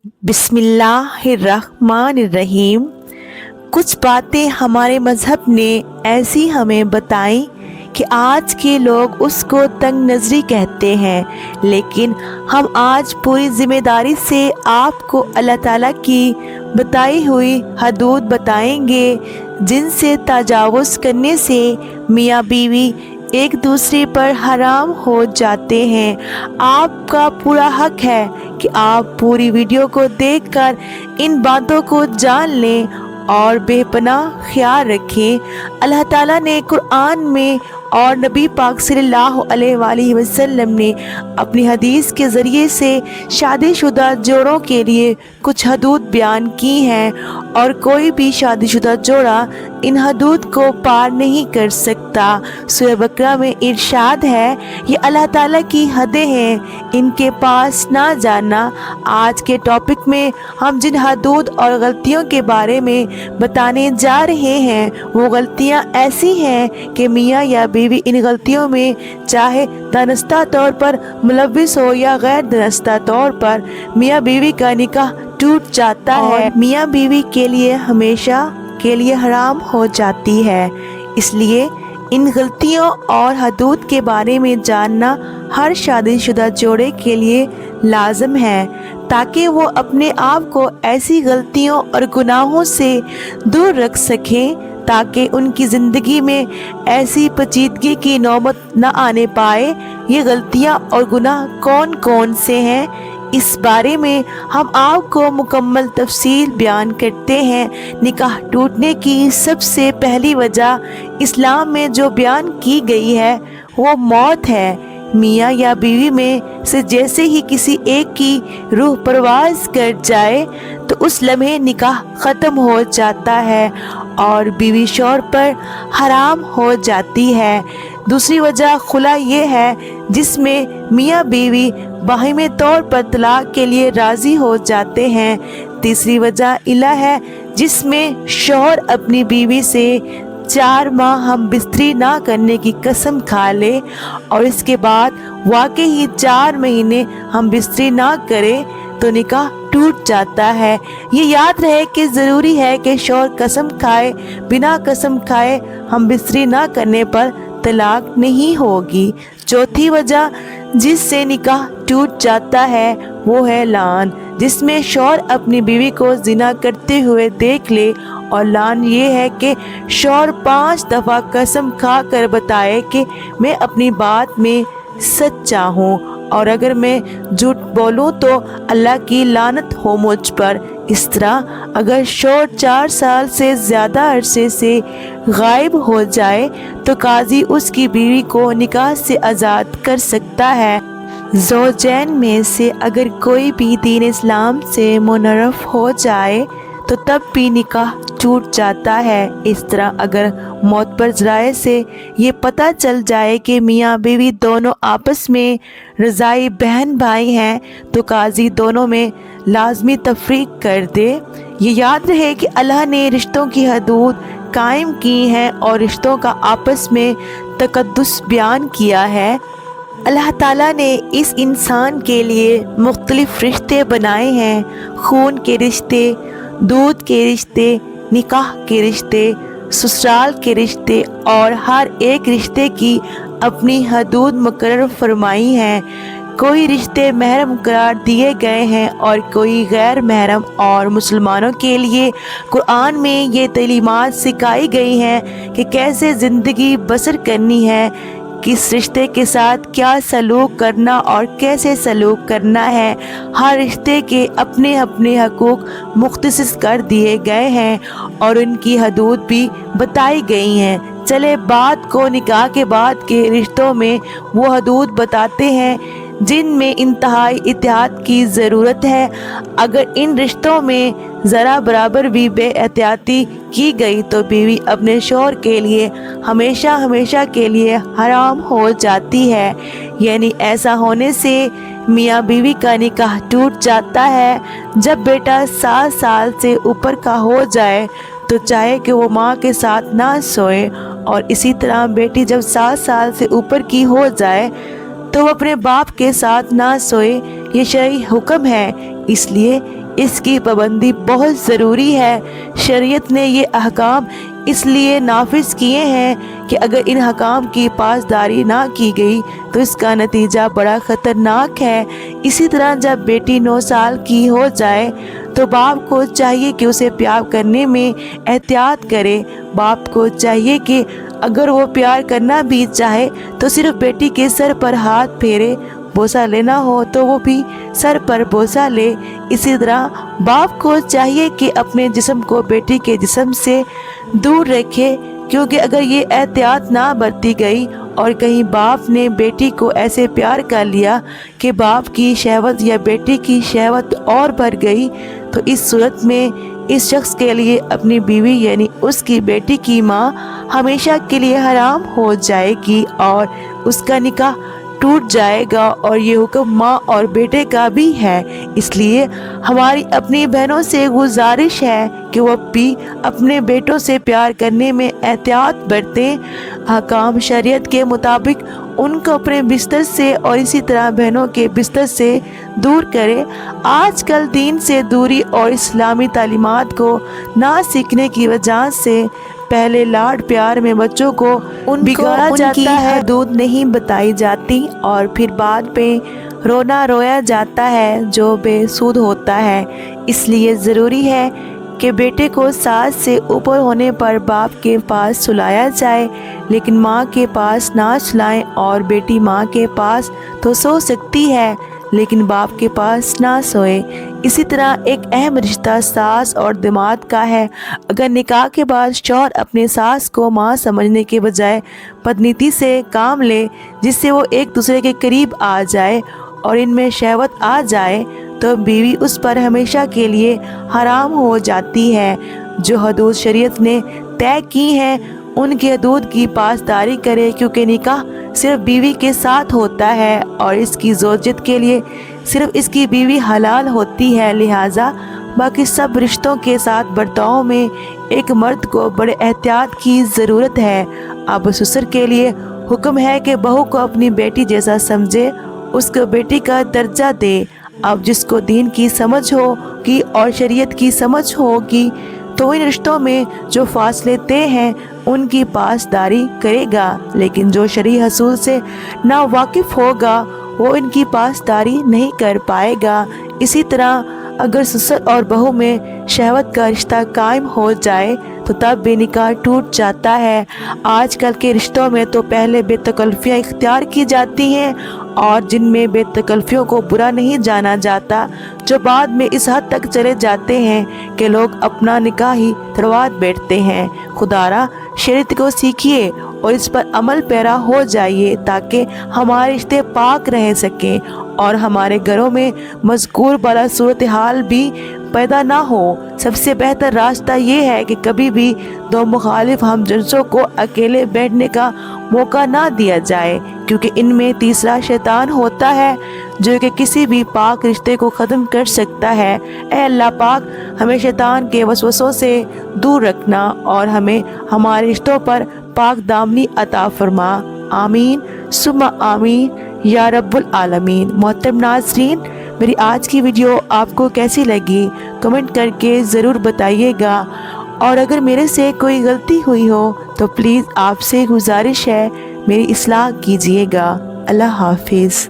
बिस्मिल्लाहिर्रहमानिर्रहीम। कुछ बातें हमारे मज़हब ने ऐसी हमें बताई कि आज के लोग उसको तंग नज़री कहते हैं, लेकिन हम आज पूरी ज़िम्मेदारी से आपको अल्लाह ताला की बताई हुई हदूद बताएंगे, जिनसे तजावुज़ करने से मियाँ बीवी एक दूसरे पर हराम हो जाते हैं। आपका पूरा हक है कि आप पूरी वीडियो को देखकर इन बातों को जान लें और बेपनाह ख्याल रखें। अल्लाह ताला ने कुरान में और नबी पाक सल्लल्लाहु अलैहि वसल्लम ने अपनी हदीस के ज़रिए से शादीशुदा जोड़ों के लिए कुछ हदूद बयान की हैं, और कोई भी शादीशुदा जोड़ा इन हदूद को पार नहीं कर सकता। सूरह बकरा में इरशाद है, ये अल्लाह ताला की हदें हैं, इनके पास ना जाना। आज के टॉपिक में हम जिन हदूद और गलतियों के बारे में बताने जा रहे हैं, वो गलतियां ऐसी हैं कि मियाँ या बीवी इन गलतियों में चाहे दानिस्ता तौर पर मुलव्विस हो या गैर दानिस्ता तौर पर मियाँ बीवी का निकाह टूट जाता है, मियाँ बीवी के लिए हमेशा के लिए हराम हो जाती है। इसलिए इन गलतियों और हदूद के बारे में जानना हर शादीशुदा जोड़े के लिए लाजम है, ताकि वो अपने आप को ऐसी गलतियों और गुनाहों से दूर रख सकें, ताकि उनकी ज़िंदगी में ऐसी पेचीदगी की नौबत न आने पाए। ये गलतियाँ और गुनाह कौन कौन से हैं, इस बारे में हम आपको मुकम्मल तफसील बयान करते हैं। निकाह टूटने की सबसे पहली वजह इस्लाम में जो बयान की गई है वो मौत है। मियाँ या बीवी में से जैसे ही किसी एक की रूह परवाज कर जाए तो उस लम्हे निकाह ख़त्म हो जाता है और बीवी शौहर पर हराम हो जाती है। दूसरी वजह खुला ये है, जिसमें मियाँ बीवी बाहिमी तौर पर तलाक के लिए राज़ी हो जाते हैं। तीसरी वजह इला है, जिसमें शौहर अपनी बीवी से 4 माह हम बिस्तरी ना करने की कसम खा ले और इसके बाद वाकई ही 4 महीने हम बिस्तरी ना करे तो निकाह टूट जाता है। ये याद रहे कि ज़रूरी है कि शौहर कसम खाए, बिना कसम खाए हम बिस्तरी ना करने पर तलाक नहीं होगी। चौथी वजह जिससे निकाह टूट जाता है वो है लान, जिसमें शौहर अपनी बीवी को जिना करते हुए देख ले, और लान ये है कि शौहर 5 दफ़ा कसम खा कर बताए कि मैं अपनी बात में सच्चा हूँ और अगर मैं झूठ बोलूँ तो अल्लाह की लानत हो मुझ पर। इस तरह अगर शौहर 4 साल से ज़्यादा अरसे से गायब हो जाए तो काजी उसकी बीवी को निकाह से आज़ाद कर सकता है। ज़ौजैन में से अगर कोई भी दीन इस्लाम से मुनहरफ हो जाए तो तब भी निकाह टूट जाता है। इस तरह अगर मौत पर ज़राए से ये पता चल जाए कि मियाँ बीवी दोनों आपस में रज़ाई बहन भाई हैं तो काजी दोनों में लाजमी तफरीक कर दे। ये याद रहे कि अल्लाह ने रिश्तों की हदूद कायम की हैं और रिश्तों का आपस में तकद्दुस बयान किया है। अल्लाह ताला ने इस इंसान के लिए मुख्तलिफ रिश्ते बनाए हैं, खून के रिश्ते, दूध के रिश्ते, निकाह के रिश्ते, ससुराल के रिश्ते, और हर एक रिश्ते की अपनी हदूद मुकर्रर फरमाई हैं। कोई रिश्ते महरम करार दिए गए हैं और कोई गैर महरम, और मुसलमानों के लिए कुरान में ये तलीमात सिखाई गई हैं कि कैसे ज़िंदगी बसर करनी है, किस रिश्ते के साथ क्या सलूक करना और कैसे सलूक करना है। हर रिश्ते के अपने अपने हकूक़ मुख्तसस कर दिए गए हैं और उनकी हदूद भी बताई गई हैं। चले बात को निकाह के बाद के रिश्तों में वो हदूद बताते हैं जिनमें इंतहाई एहतियात की ज़रूरत है। अगर इन रिश्तों में ज़रा बराबर भी बेएहतियाती की गई तो बीवी अपने शौहर के लिए हमेशा हमेशा के लिए हराम हो जाती है। यानी ऐसा होने से मियाँ बीवी का निकाह टूट जाता है। जब बेटा 7 साल से ऊपर का हो जाए तो चाहे कि वो माँ के साथ ना सोए, और इसी तरह बेटी जब 7 साल से ऊपर की हो जाए तो वो अपने बाप के साथ ना सोए। ये शरई हुक्म है, इसलिए اس کی پابندی بہت ضروری ہے۔ شریعت نے یہ احکام اس لیے نافذ کیے ہیں کہ اگر ان حکام کی پاسداری نہ کی گئی تو اس کا نتیجہ بڑا خطرناک ہے۔ اسی طرح جب بیٹی 9 سال کی ہو جائے تو باپ کو چاہیے کہ اسے پیار کرنے میں احتیاط کرے۔ باپ کو چاہیے کہ اگر وہ پیار کرنا بھی چاہے تو صرف بیٹی کے سر پر ہاتھ پھیرے، بوسہ لینا ہو تو وہ بھی سر پر بوسہ لے۔ اسی طرح باپ کو چاہیے کہ اپنے جسم کو بیٹی کے جسم سے دور رکھے، کیونکہ اگر یہ احتیاط نہ برتی گئی اور کہیں باپ نے بیٹی کو ایسے پیار کر لیا کہ باپ کی شہوت یا بیٹی کی شہوت اور بڑھ گئی تو اس صورت میں اس شخص کے لیے اپنی بیوی یعنی اس کی بیٹی کی ماں ہمیشہ کے لیے حرام ہو جائے گی اور اس کا نکاح ٹوٹ جائے گا، اور یہ حکم ماں اور بیٹے کا بھی ہے۔ اس لیے ہماری اپنی بہنوں سے گزارش ہے کہ وہ بھی اپنے بیٹوں سے پیار کرنے میں احتیاط برتیں، حکام شریعت کے مطابق ان کو اپنے بستر سے اور اسی طرح بہنوں کے بستر سے دور کرے۔ آج کل دین سے دوری اور اسلامی تعلیمات کو نہ سیکھنے کی وجہ سے پہلے لاڈ پیار میں بچوں کو بگاڑا جاتا ہے، حدود نہیں بتائی جاتی اور پھر بعد میں رونا رویا جاتا ہے جو بے سود ہوتا ہے۔ اس لیے ضروری ہے کہ بیٹے کو ساس سے اوپر ہونے پر باپ کے پاس سلایا جائے، لیکن ماں کے پاس نہ سلائیں، اور بیٹی ماں کے پاس تو سو سکتی ہے لیکن باپ کے پاس نہ سوئے۔ اسی طرح ایک اہم رشتہ ساس اور داماد کا ہے۔ اگر نکاح کے بعد شوہر اپنے ساس کو ماں سمجھنے کے بجائے بدنیتی سے کام لے جس سے وہ ایک دوسرے کے قریب آ جائے اور ان میں شہوت آ جائے تو بیوی اس پر ہمیشہ کے لیے حرام ہو جاتی ہے۔ جو حدود شریعت نے طے کی ہیں ان کی حدود کی پاسداری کرے، کیونکہ نکاح صرف بیوی کے ساتھ ہوتا ہے اور اس کی زوجیت کے لیے صرف اس کی بیوی حلال ہوتی ہے، لہٰذا باقی سب رشتوں کے ساتھ برتاؤ میں ایک مرد کو بڑے احتیاط کی ضرورت ہے۔ اب سسر کے لیے حکم ہے کہ بہو کو اپنی بیٹی جیسا سمجھے، اس کو بیٹی کا درجہ دے۔ اب جس کو دین کی سمجھ ہوگی اور شریعت کی سمجھ ہوگی تو ان رشتوں میں جو فاصلے طے ہیں ان کی پاسداری کرے گا، لیکن جو شرعی حصول سے نا واقف ہوگا وہ ان کی پاسداری نہیں کر پائے گا۔ اسی طرح اگر سسر اور بہو میں شہوت کا رشتہ قائم ہو جائے تو تب بھی نکاح ٹوٹ جاتا ہے۔ آج کل کے رشتوں میں تو پہلے بے تکلفیاں اختیار کی جاتی ہیں اور جن میں بے تکلفیوں کو برا نہیں جانا جاتا، جو بعد میں اس حد تک چلے جاتے ہیں کہ لوگ اپنا نکاح ہی تڑوا بیٹھتے ہیں۔ خدارا شریعت کو سیکھیے اور اس پر عمل پیرا ہو جائیے تاکہ ہمارے رشتے پاک رہ سکیں اور ہمارے گھروں میں مذکور بالا صورتحال بھی پیدا نہ ہو۔ سب سے بہتر راستہ یہ ہے کہ کبھی بھی دو مخالف ہم جنسوں کو اکیلے بیٹھنے کا موقع نہ دیا جائے، کیونکہ ان میں تیسرا شیطان ہوتا ہے جو کہ کسی بھی پاک رشتے کو ختم کر سکتا ہے۔ اے اللہ پاک ہمیں شیطان کے وسوسوں سے دور رکھنا اور ہمیں ہمارے رشتوں پر پاک دامنی عطا فرما، آمین ثم آمین یا رب العالمین۔ محترم ناظرین، میری آج کی ویڈیو آپ کو کیسی لگی کمنٹ کر کے ضرور بتائیے گا، اور اگر میرے سے کوئی غلطی ہوئی ہو تو پلیز آپ سے گزارش ہے میری اصلاح کیجیے گا۔ اللہ حافظ۔